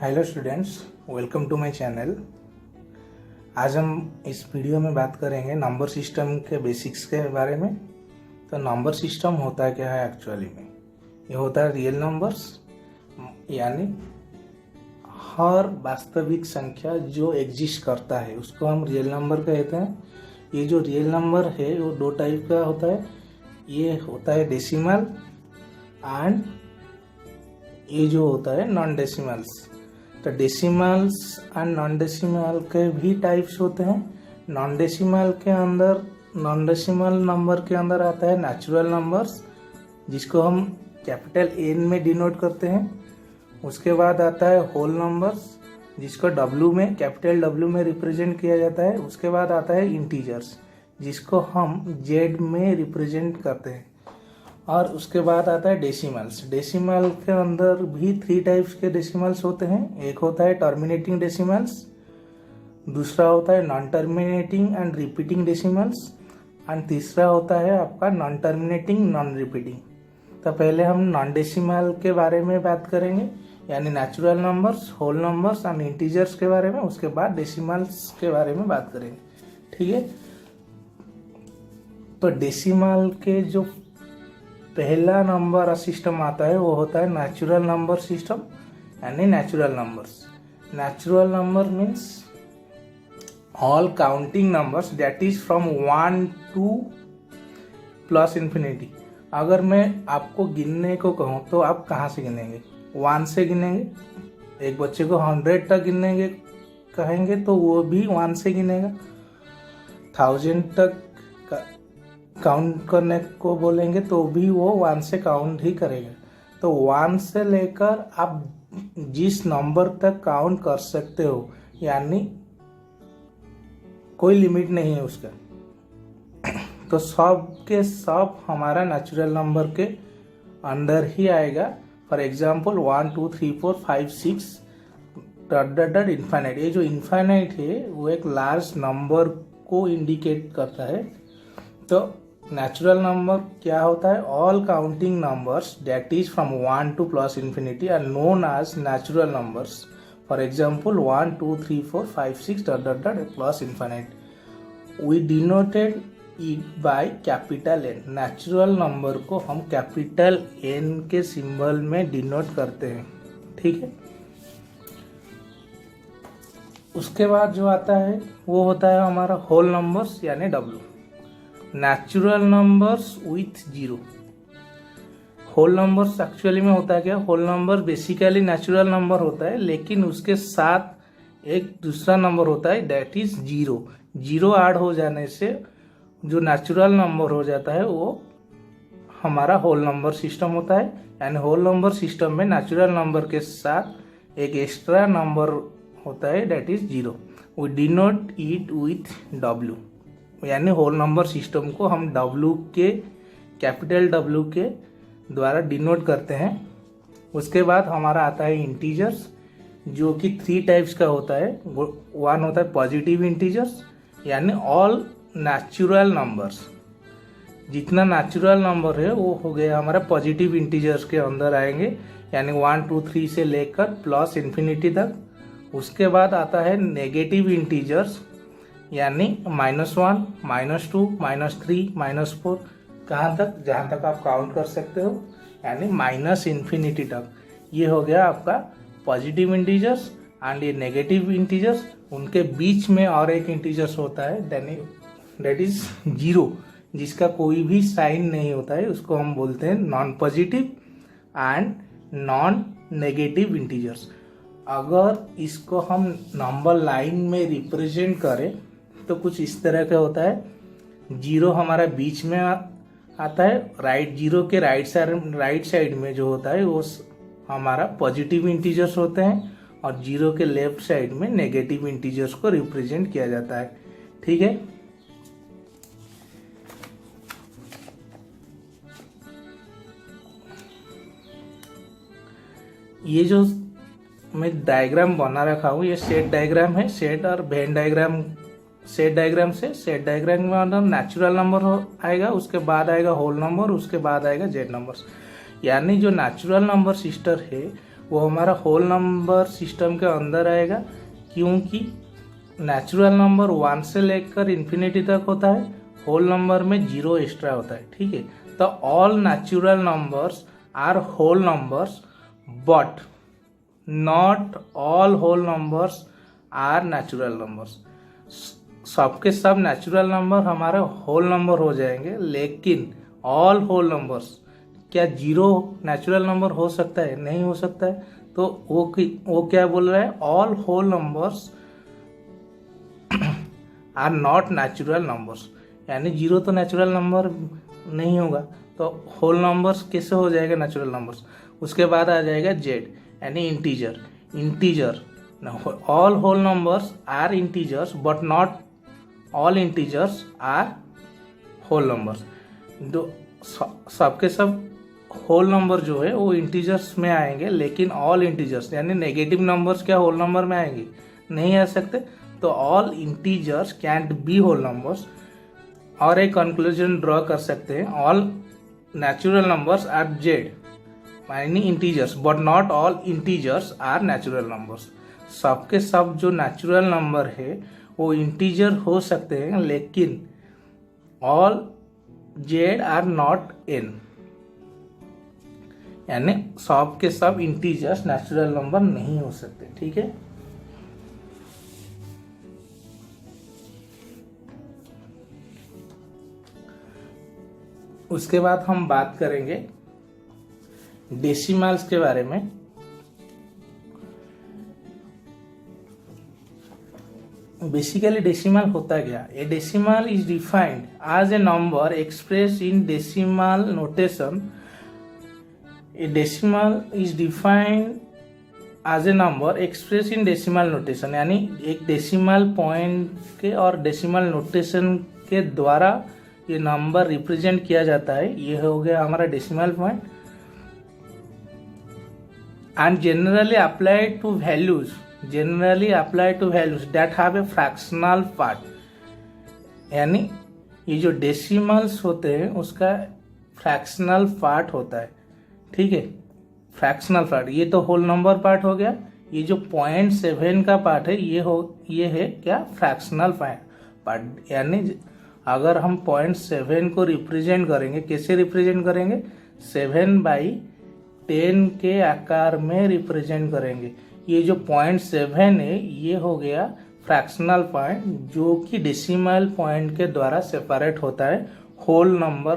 Hello students, welcome to my channel. आज हम इस वीडियो में बात करेंगे नंबर सिस्टम के बेसिक्स के बारे में। तो नंबर सिस्टम होता है क्या है एक्चुअली में? ये होता है रियल नंबर्स, यानी हर वास्तविक संख्या जो एग्जिस्ट करता है उसको हम रियल नंबर कहते हैं। ये जो रियल नंबर है वो दो टाइप का होता है। ये होता है डेसिमल एंड ये जो होता है नॉन डेसिमल्स। तो डेसिमल्स एंड नॉन डेसिमल के भी टाइप्स होते हैं। नॉन डेसिमल नंबर के अंदर आता है नेचुरल नंबर्स, जिसको हम कैपिटल एन में डिनोट करते हैं। उसके बाद आता है होल नंबर्स, जिसको डब्ल्यू में, कैपिटल डब्ल्यू में रिप्रेजेंट किया जाता है। उसके बाद आता है इंटीजर्स, जिसको हम जेड में रिप्रेजेंट करते हैं। और उसके बाद आता है डेसिमल्स। डेसिमल के अंदर भी 3 टाइप्स के डेसिमल्स होते हैं। एक होता है टर्मिनेटिंग डेसिमल्स, दूसरा होता है non terminating and repeating decimals, and तीसरा होता है आपका नॉन टर्मिनेटिंग नॉन रिपीटिंग। तो पहले हम नॉन डेसिमल के बारे में बात करेंगे, यानी natural numbers, whole numbers and integers के बारे में। उसके बाद डेसिमल्स के बारे में बात करेंगे, ठीक है। तो डेसिमल के जो पहला नंबर सिस्टम आता है वो होता है नेचुरल नंबर सिस्टम, यानी natural numbers. Natural number means all counting numbers that is from 1 to plus infinity. अगर मैं आपको गिनने को कहूँ तो आप कहाँ से गिनेंगे? 1 से गिनेंगे। एक बच्चे को 100 तक गिनेंगे कहेंगे तो वो भी 1 से गिनेगा। 1000 तक काउंट करने को बोलेंगे तो भी वो 1 से काउंट ही करेगा। तो 1 से लेकर आप जिस नंबर तक काउंट कर सकते हो, यानी कोई लिमिट नहीं है उसका। तो सब के सब हमारा नेचुरल नंबर के अंदर ही आएगा। For example 1 2 3 4 5 6 dot infinite. ये जो इन्फाइनाइट है वो एक लार्ज नंबर को इंडिकेट करता है। तो नेचुरल नंबर क्या होता है? All counting numbers that is from 1 to plus infinity are known as natural numbers. For example 1 2 3 4 5 6 dot plus infinite. We denoted it by capital N. Natural number को हम capital N के symbol में denote करते हैं, ठीक है। उसके बाद जो आता है वो होता है हमारा होल नंबर्स, यानी W. Natural numbers with zero. Whole numbers actually में होता है क्या? Whole number basically natural number होता है, लेकिन उसके साथ एक दूसरा नंबर होता है that is zero. Zero add हो जाने से जो नेचुरल नंबर हो जाता है वो हमारा होल नंबर सिस्टम होता है। यानी होल नंबर सिस्टम में नेचुरल नंबर के साथ एक एक्स्ट्रा नंबर होता है that is zero. We denote it with W, यानी होल नंबर सिस्टम को हम डब्ल्यू के, कैपिटल डब्ल्यू के द्वारा डिनोट करते हैं। उसके बाद हमारा आता है इंटीजर्स, जो कि 3 टाइप्स का होता है। 1 होता है पॉजिटिव इंटीजर्स, यानी ऑल नेचुरल नंबर्स। जितना नेचुरल नंबर है वो हो गया हमारा पॉजिटिव इंटीजर्स के अंदर आएंगे, यानी 1 2 3 से लेकर प्लस इन्फिनिटी तक। उसके बाद आता है नेगेटिव इंटीजर्स, यानी -1 -2 -3 -4, कहाँ तक? जहाँ तक आप काउंट कर सकते हो, यानी माइनस इन्फिनिटी तक। ये हो गया आपका पॉजिटिव इंटीजर्स। एंड ये नेगेटिव इंटीजर्स, उनके बीच में और एक इंटीजर्स होता है दैट इज जीरो, जिसका कोई भी साइन नहीं होता है। उसको हम बोलते हैं non positive and non negative integers. अगर इसको हम नंबर लाइन में रिप्रेजेंट करें तो कुछ इस तरह का होता है। जीरो हमारा बीच में आता है, जीरो के राइट साइड में जो होता है वो हमारा पॉजिटिव इंटीजर्स होते हैं, और जीरो के लेफ्ट साइड में नेगेटिव इंटीजर्स को रिप्रेजेंट किया जाता है, ठीक है। ये जो मैं डायग्राम बना रखा हूँ ये सेट डायग्राम है। सेट और वेन डायग्राम, सेट डायग्राम में मतलब नेचुरल नंबर आएगा, उसके बाद आएगा होल नंबर, उसके बाद आएगा जेड नंबर्स। यानी जो नेचुरल नंबर सिस्टम है वो हमारा होल नंबर सिस्टम के अंदर आएगा, क्योंकि नेचुरल नंबर 1 से लेकर इन्फिनिटी तक होता है, होल नंबर में 0 एक्स्ट्रा होता है। ठीक है, तो all natural numbers are whole numbers but not all whole numbers are natural numbers. सबके सब नेचुरल नंबर हमारे होल नंबर हो जाएंगे, लेकिन ऑल होल नंबर्स, क्या 0 नेचुरल नंबर हो सकता है? नहीं हो सकता है। तो वो क्या बोल रहा है? All whole numbers are not natural numbers, यानी 0 तो नेचुरल नंबर नहीं होगा, तो होल नंबर्स कैसे हो जाएगा नेचुरल नंबर्स? उसके बाद आ जाएगा जेड, यानी integer. All whole numbers are integers but not all integers are whole numbers. सबके सब होल नंबर जो है वो इंटीजर्स में आएंगे, लेकिन ऑल इंटीजर्स यानी नेगेटिव नंबर्स क्या होल नंबर में आएंगे? नहीं आ सकते। तो all integers can't be whole numbers. और एक कंक्लूजन ड्रॉ कर सकते हैं, all natural numbers are Z यानी integers but not all integers are natural numbers. सबके सब जो नेचुरल नंबर है वो इंटीजर हो सकते हैं, लेकिन all Z are not N, यानी सब के सब इंटीजर्स नेचुरल नंबर नहीं हो सकते। ठीक है, उसके बाद हम बात करेंगे डेसिमल्स के बारे में। बेसिकली डेसिमल होता क्या? A decimal is defined as a number express in decimal notation. A decimal is defined as a number express in decimal notation, यानी एक डेसिमल पॉइंट के और डेसिमल नोटेशन के द्वारा ये नंबर रिप्रेजेंट किया जाता है। ये हो गया हमारा decimal point. And generally applied to values that have a fractional part, यानी ये जो डेसिमल्स होते हैं उसका फ्रैक्शनल पार्ट होता है। ठीक है, फ्रैक्शनल पार्ट, ये तो होल नंबर पार्ट हो गया। ये जो 0.7 का पार्ट है ये है क्या? Fractional part. यानी अगर हम 0.7 को रिप्रेजेंट करेंगे, कैसे रिप्रेजेंट करेंगे? 7/10 के आकार में रिप्रेजेंट करेंगे। ये जो 0.7 है ये हो गया फ्रैक्शनल पॉइंट, जो कि डेसिमल पॉइंट के द्वारा सेपरेट होता है होल नंबर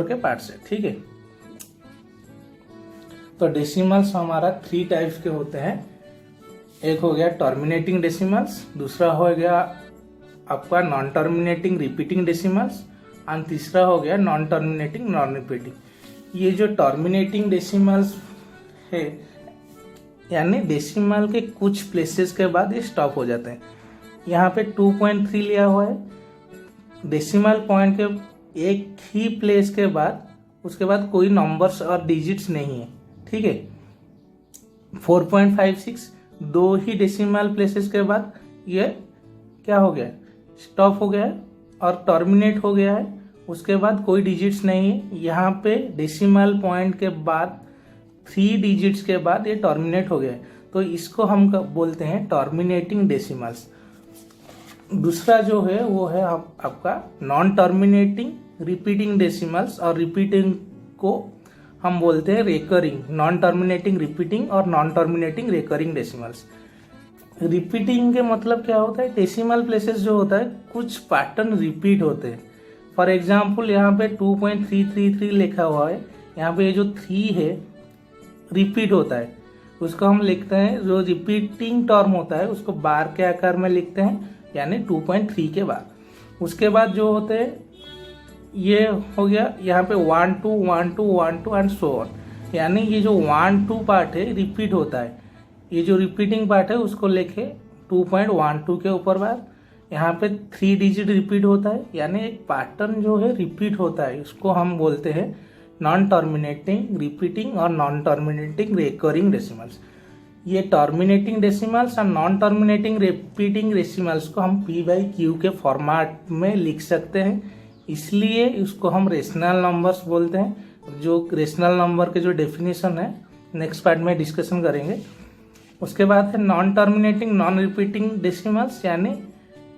के पार्ट से। ठीक है, तो डेसिमल्स हमारा 3 टाइप्स के होते हैं। एक हो गया टर्मिनेटिंग डेसिमल्स, दूसरा हो गया आपका नॉन टर्मिनेटिंग रिपीटिंग डेसिमल्स, और तीसरा हो गया नॉन टर्मिनेटिंग नॉन रिपीटिंग। ये जो टर्मिनेटिंग डेसिमल्स है, यानी डेसिमल के कुछ प्लेसेस के बाद ये स्टॉप हो जाते हैं। यहाँ पे 2.3 लिया हुआ है, डेसिमल पॉइंट के एक ही प्लेस के बाद उसके बाद कोई नंबर्स और डिजिट्स नहीं है। ठीक है, 4.56 2 ही डेसिमल प्लेसेस के बाद ये क्या हो गया? स्टॉप हो गया है और टर्मिनेट हो गया है। उसके बाद कोई डिजिट्स नहीं है। यहाँ पे डेसिमल पॉइंट के बाद 3 डिजिट्स के बाद ये टर्मिनेट हो गया है, तो इसको हम बोलते हैं टर्मिनेटिंग डेसिमल्स। दूसरा जो है वो है आपका नॉन टर्मिनेटिंग रिपीटिंग डेसिमल्स, और रिपीटिंग को हम बोलते हैं रेकरिंग। नॉन टर्मिनेटिंग रिपीटिंग और non terminating recurring decimals. Repeating के मतलब क्या होता है? डेसिमल प्लेसेस जो होता है कुछ पैटर्न रिपीट होते हैं। फॉर एग्जाम्पल यहाँ पे 2.333 लिखा हुआ है, यहाँ पे ये जो 3 है रिपीट होता है, उसको हम लिखते हैं, जो रिपीटिंग टर्म होता है उसको बार के आकार में लिखते हैं, यानी 2.3 के बाद। उसके बाद जो होते हैं ये हो गया यहाँ पे 1 2 1 2 1 2 एंड सो ऑन, यानी ये जो 1 2 पार्ट है रिपीट होता है। ये जो रिपीटिंग पार्ट है उसको लिखे 2.12 के ऊपर बार। यहाँ पे 3 डिजिट रिपीट होता है, यानी एक पैटर्न जो है रिपीट होता है, उसको हम बोलते हैं नॉन टर्मिनेटिंग रिपीटिंग और नॉन टर्मिनेटिंग रेकरिंग डेसिमल्स। ये टर्मिनेटिंग डेसिमल्स और नॉन टर्मिनेटिंग रिपीटिंग डेसिमल्स को हम P/Q के फॉर्मेट में लिख सकते हैं, इसलिए इसको हम रेशनल नंबर्स बोलते हैं। जो रेशनल नंबर के जो डेफिनेशन है नेक्स्ट पार्ट में डिस्कशन करेंगे। उसके बाद है non terminating non repeating decimals, यानी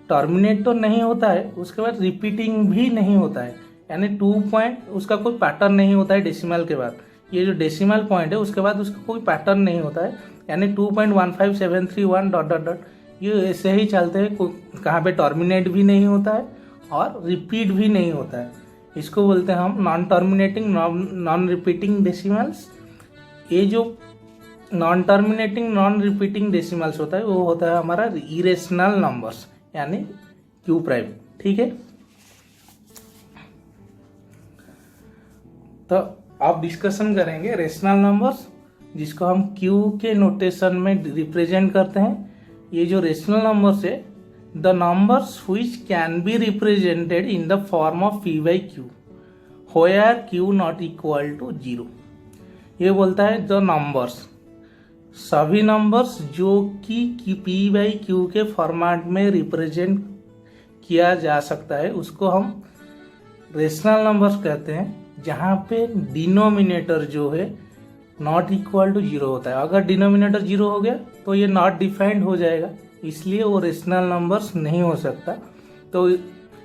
टर्मिनेट तो नहीं होता है, उसके बाद रिपीटिंग भी नहीं होता है, यानी 2 पॉइंट उसका कोई पैटर्न नहीं होता है डेसिमल के बाद। ये जो डेसिमल पॉइंट है उसके बाद उसका कोई पैटर्न नहीं होता है, यानी 2.15731 डॉट डॉट डॉट ये ऐसे ही चलते हैं, कहाँ पे टर्मिनेट भी नहीं होता है और रिपीट भी नहीं होता है। इसको बोलते हैं हम non terminating non repeating decimals. ये जो non terminating non repeating decimals होता है वो होता है हमारा इरेशनल नंबर्स, यानी क्यू प्राइम। ठीक है, तो अब डिस्कशन करेंगे रेशनल नंबर्स, जिसको हम क्यू के नोटेशन में रिप्रेजेंट करते हैं। ये जो रेशनल नंबर्स है, the numbers which can be represented in the form of P by Q where Q not equal to 0। ये बोलता है द नंबर्स, सभी नंबर्स जो कि पी बाई क्यू के फॉर्मेट में रिप्रेजेंट किया जा सकता है उसको हम रेशनल नंबर्स कहते हैं, जहाँ पे डिनोमिनेटर जो है नॉट इक्वल टू 0 होता है। अगर डिनोमिनेटर 0 हो गया तो ये नॉट डिफाइंड हो जाएगा, इसलिए वो रेशनल नंबर्स नहीं हो सकता। तो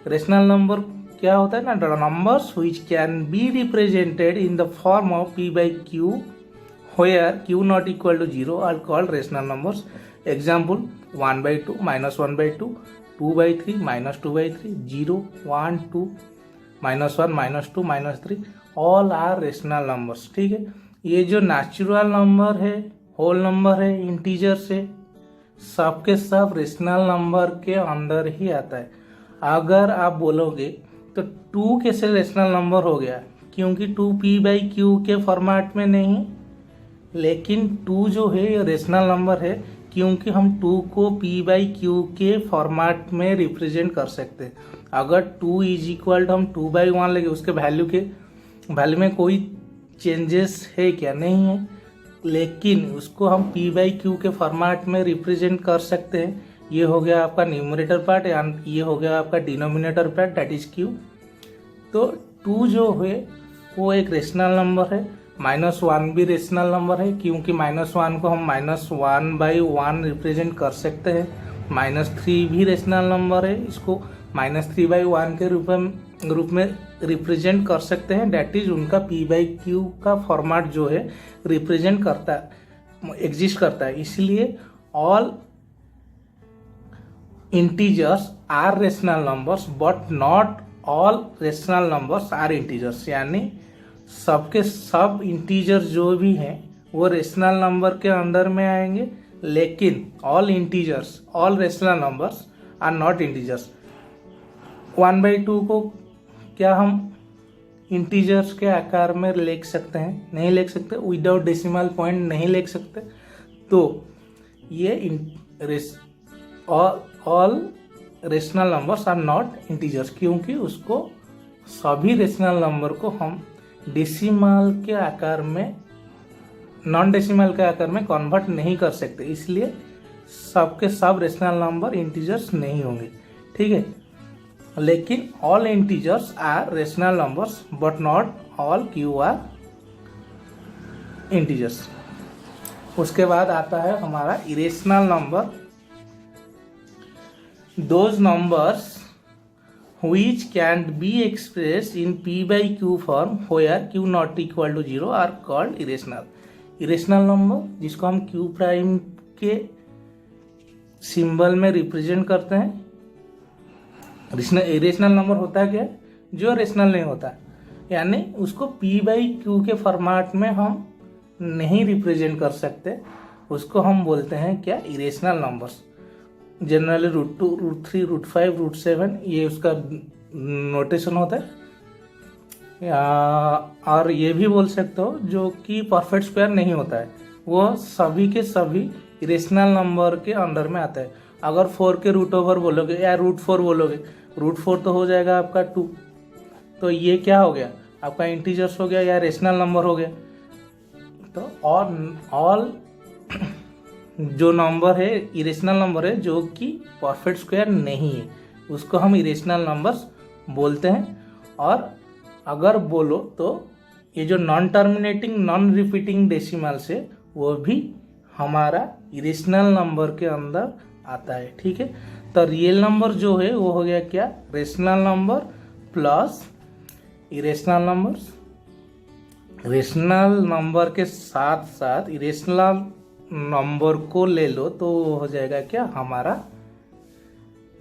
रेशनल नंबर क्या होता है ना, the numbers which can be represented in the form of P by Q where Q not equal to 0 are called rational numbers. Example 1/2 -1/2, 2/3 -2/3, 0 1 2 -1 -2 -3 all are rational numbers. ठीक है, ये जो नेचुरल नंबर है, whole number है, integer से सब के सब रेशनल नंबर के अंदर ही आता है। अगर आप बोलोगे तो 2 कैसे रेशनल नंबर हो गया, क्योंकि 2 पी बाई क्यू के फॉर्मेट में नहीं, लेकिन 2 जो है ये रेशनल नंबर है क्योंकि हम 2 को पी बाई क्यू के फॉर्मेट में रिप्रेजेंट कर सकते हैं। अगर 2 इज इक्वल टू हम 2/1 लेंगे, उसके वैल्यू में कोई चेंजेस है क्या, नहीं है, लेकिन उसको हम पी बाई क्यू के फॉर्मेट में रिप्रेजेंट कर सकते हैं। ये हो गया आपका न्यूमरेटर पार्ट, या ये हो गया आपका denominator part, that is Q. तो 2 जो है वो एक रेशनल नंबर है। -1 भी रेशनल नंबर है क्योंकि -1 को हम -1/1 रिप्रेजेंट कर सकते हैं। -3 भी रेशनल नंबर है, इसको -3/1 के रूप में रिप्रेजेंट कर सकते हैं, डेट इज उनका पी बाई क्यू का फॉर्मेट जो है रिप्रेजेंट करता है, एग्जिस्ट करता है। इसलिए all integers are rational numbers but not all rational numbers are integers, यानी सबके सब इंटीजर जो भी हैं वो रेशनल नंबर के अंदर में आएंगे, लेकिन all integers all rational numbers are not integers. 1/2 को क्या हम इंटीजर्स के आकार में लिख सकते हैं? नहीं लिख सकते, विदाउट डेसिमल पॉइंट नहीं लिख सकते। तो ये all rational numbers are not integers, क्योंकि उसको सभी रेशनल नंबर को हम डेसिमल के आकार में, नॉन डेसिमल के आकार में कन्वर्ट नहीं कर सकते, इसलिए सबके सब रेशनल नंबर इंटीजर्स नहीं होंगे। ठीक है, लेकिन all integers are rational numbers but not all Q are integers. उसके बाद आता है हमारा irrational number, those numbers which can be expressed in p by q form where q not equal to 0 are called irrational। Irrational number जिसको हम q prime के symbol में represent करते हैं। इरेशनल नंबर होता है क्या, जो रेशनल नहीं होता, यानी उसको p बाई क्यू के फॉर्मेट में हम नहीं रिप्रेजेंट कर सकते, उसको हम बोलते हैं क्या, इरेशनल नंबर्स। जनरली √2 √3 √5 √7 ये उसका नोटेशन होता है। और ये भी बोल सकते हो जो कि परफेक्ट स्क्वायर नहीं होता है, वो सभी के सभी इरेशनल नंबर के अंडर में आता है। अगर 4 के √ओवर बोलोगे या √4 बोलोगे, √4 तो हो जाएगा आपका 2, तो ये क्या हो गया, आपका इंटीजर्स हो गया या रेशनल नंबर हो गया। तो ऑल जो नंबर है इरेशनल नंबर है जो कि परफेक्ट स्क्वायर नहीं है, उसको हम इरेशनल नंबर्स बोलते हैं। और अगर बोलो तो ये जो non terminating non repeating decimals है वो भी हमारा इरेशनल नंबर के अंदर आता है। ठीक है, तो रियल नंबर जो है वो हो गया क्या, rational number plus irrational numbers. Rational number के साथ साथ इरेशनल नंबर को ले लो तो वो हो जाएगा क्या, हमारा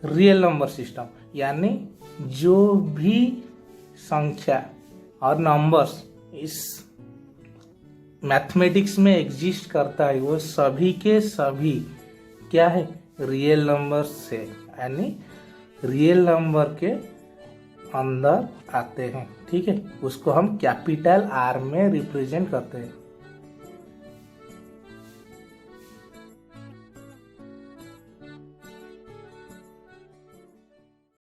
रियल नंबर सिस्टम। यानी जो भी संख्या और नंबर्स इस मैथमेटिक्स में एग्जिस्ट करता है वो सभी के सभी क्या है, रियल नंबर्स से, यानी रियल नंबर के अंदर आते हैं। ठीक है, उसको हम कैपिटल आर में रिप्रेजेंट करते हैं।